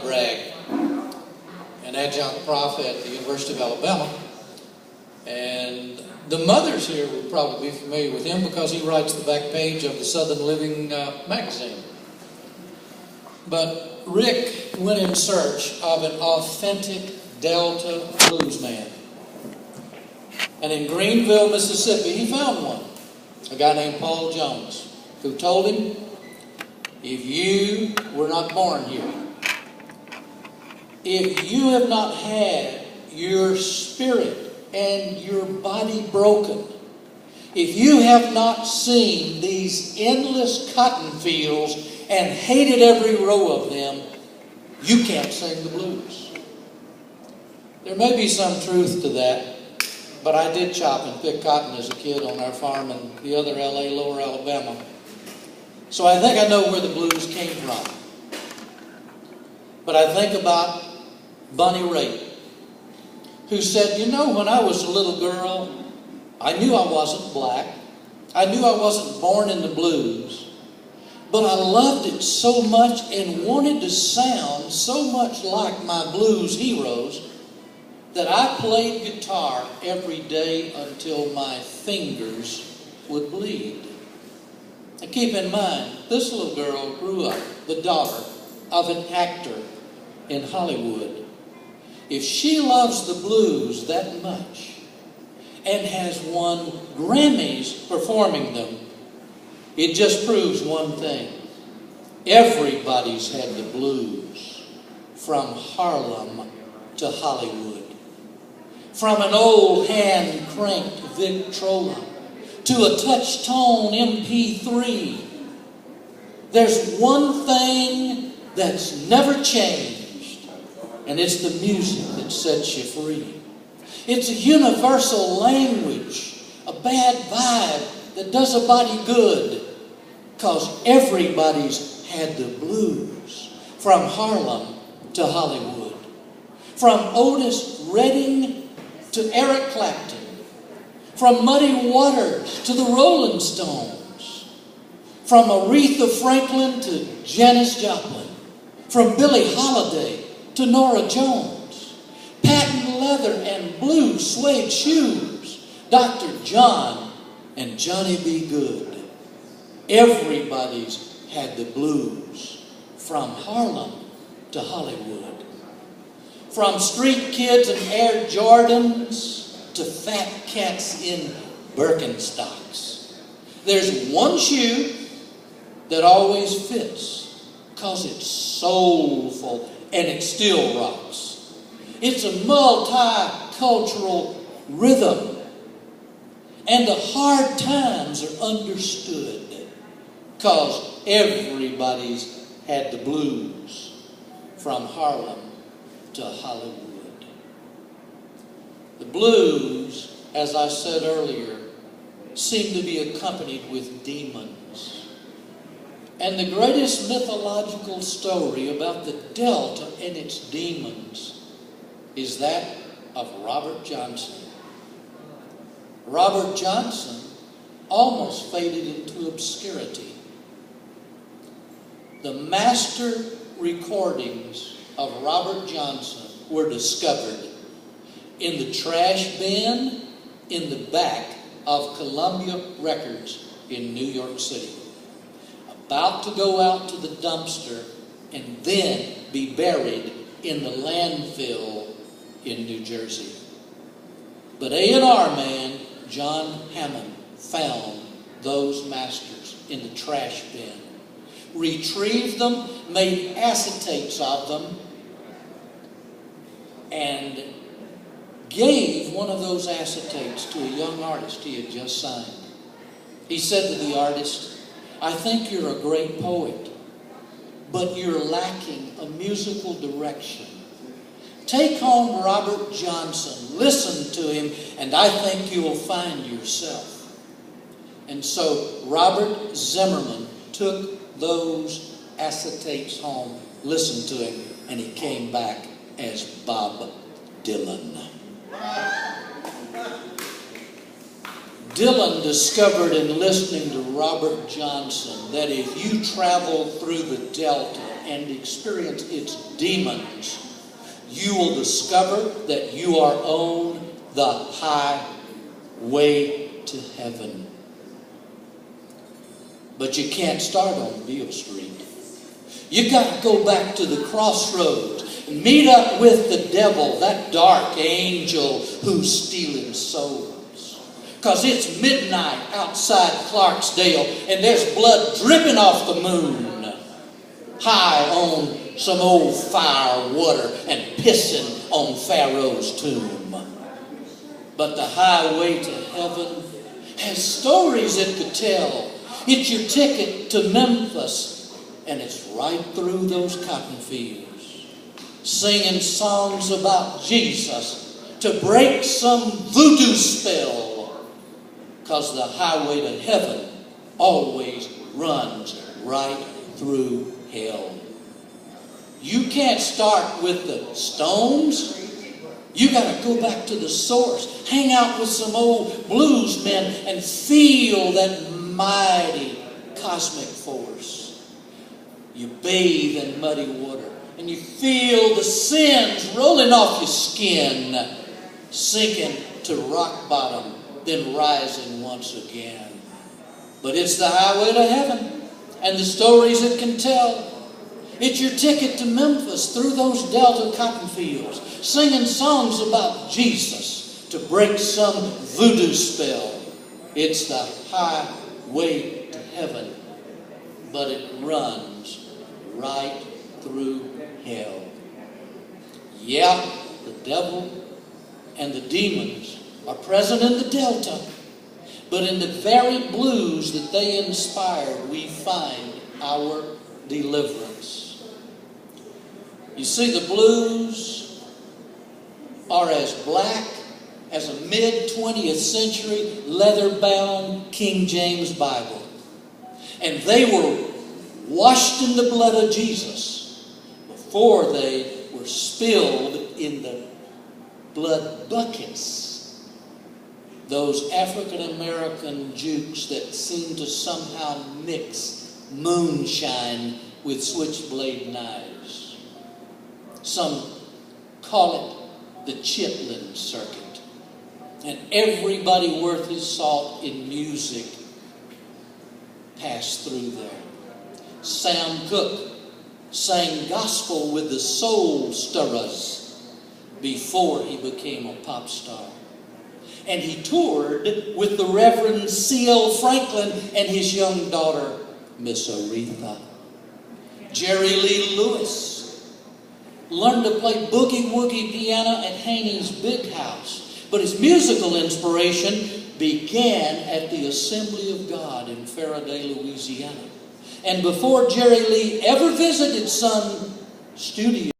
Bragg, an adjunct prof at the University of Alabama. And the mothers here would probably be familiar with him because he writes the back page of the Southern Living magazine. But Rick went in search of an authentic Delta blues man. And in Greenville, Mississippi, he found one. A guy named Paul Jones, who told him, if you were not born here, if you have not had your spirit and your body broken, if you have not seen these endless cotton fields and hated every row of them, you can't sing the blues. There may be some truth to that, but I did chop and pick cotton as a kid on our farm in the other LA, Lower Alabama. So I think I know where the blues came from. But I think about Bunny Raitt, who said, you know, when I was a little girl, I knew I wasn't black. I knew I wasn't born in the blues. But I loved it so much and wanted to sound so much like my blues heroes that I played guitar every day until my fingers would bleed. Now keep in mind, this little girl grew up the daughter of an actor in Hollywood. If she loves the blues that much and has won Grammys performing them, it just proves one thing. Everybody's had the blues, from Harlem to Hollywood. From an old hand-cranked Victrola to a touch-tone MP3. There's one thing that's never changed, and it's the music that sets you free. It's a universal language, a bad vibe that does a body good, because everybody's had the blues, from Harlem to Hollywood. From Otis Redding to Eric Clapton, from Muddy Waters to the Rolling Stones, from Aretha Franklin to Janis Joplin, from Billie Holiday to Norah Jones, patent leather and blue suede shoes, Dr. John and Johnny B. Good. Everybody's had the blues, from Harlem to Hollywood. From street kids in Air Jordans to fat cats in Birkenstocks. There's one shoe that always fits because it's soulful and it still rocks. It's a multicultural rhythm. And the hard times are understood because everybody's had the blues, from Harlem to Hollywood. The blues, as I said earlier, seem to be accompanied with demons. And the greatest mythological story about the Delta and its demons is that of Robert Johnson. Robert Johnson almost faded into obscurity. The master recordings of Robert Johnson were discovered in the trash bin in the back of Columbia Records in New York City, about to go out to the dumpster and then be buried in the landfill in New Jersey. But A&R man John Hammond found those masters in the trash bin, retrieved them, made acetates of them, and gave one of those acetates to a young artist he had just signed. He said to the artist, I think you're a great poet, but you're lacking a musical direction. Take home Robert Johnson, listen to him, and I think you'll find yourself. And so Robert Zimmerman took those acetates home, listened to him, and he came back as Bob Dylan. Dylan discovered in listening to Robert Johnson that if you travel through the Delta and experience its demons, you will discover that you are on the highway to heaven. But you can't start on Beale Street. You got to go back to the crossroads and meet up with the devil, that dark angel who's stealing souls. Because it's midnight outside Clarksdale and there's blood dripping off the moon, high on some old fire water and pissing on Pharaoh's tomb. But the highway to heaven has stories it could tell. It's your ticket to Memphis, and it's right through those cotton fields, singing songs about Jesus to break some voodoo spell. Because the highway to heaven always runs right through hell. You can't start with the Stones. You got to go back to the source. Hang out with some old blues men and feel that mighty cosmic force. You bathe in muddy water and you feel the sins rolling off your skin, sinking to rock bottom, then rising once again. But it's the highway to heaven and the stories it can tell. It's your ticket to Memphis through those Delta cotton fields, singing songs about Jesus to break some voodoo spell. It's the highway to heaven, but it runs right through hell. Yeah, the devil and the demons are present in the Delta, but in the very blues that they inspired, we find our deliverance. You see, the blues are as black as a mid-20th century leather-bound King James Bible. And they were washed in the blood of Jesus before they were spilled in the blood buckets. Those African-American jukes that seem to somehow mix moonshine with switchblade knives. Some call it the Chitlin Circuit. And everybody worth his salt in music passed through there. Sam Cooke sang gospel with the Soul Stirrers before he became a pop star. And he toured with the Reverend C.L. Franklin and his young daughter, Miss Aretha. Jerry Lee Lewis learned to play boogie-woogie piano at Haney's Big House. But his musical inspiration began at the Assembly of God in Faraday, Louisiana. And before Jerry Lee ever visited Sun Studio,